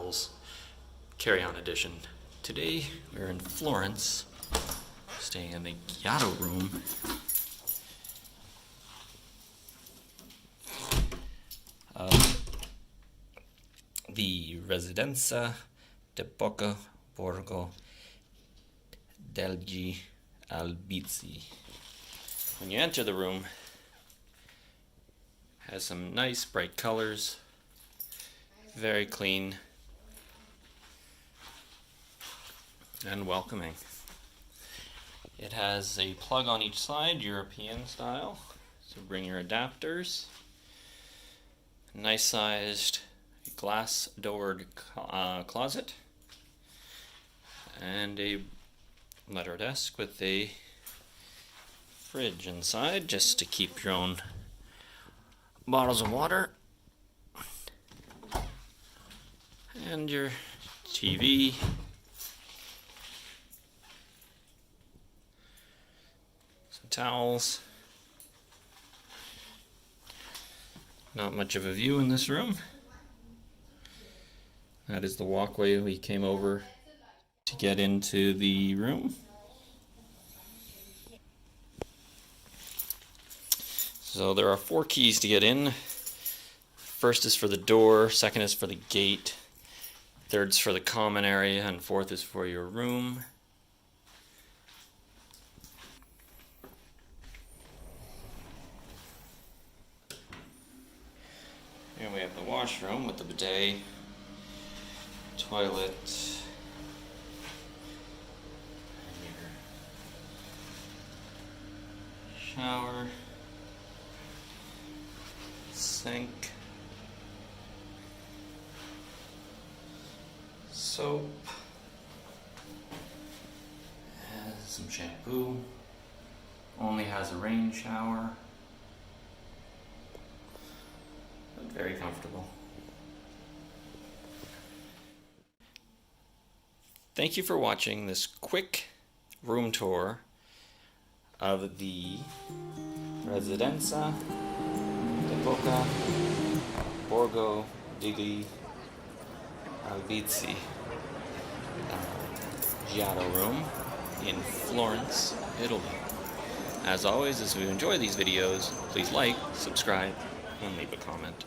travels carry-on edition. Today we're in Florence, staying in the Giatto room. The Residenza de Borgo degli Albizi. When you enter the room, it has some nice bright colors, very clean and welcoming. It has a plug on each side, European style, so bring your adapters. Nice sized glass doored closet and a letter desk with a fridge inside just to keep your own bottles of water and your TV, some towels. Not much of a view in this room. That is the walkway we came over to get into the room. So there are 4 keys to get in. First is for the door, second is for the gate, third's for the common area, and fourth is for your room. Here we have the washroom with the bidet, toilet, and your shower, sink, soap, and some shampoo. Only has a rain shower, but very comfortable. Thank you for watching this quick room tour of the Residenza de Borgo Albizi Giatto room in Florence, Italy. As always, if you enjoy these videos, please like, subscribe, and leave a comment.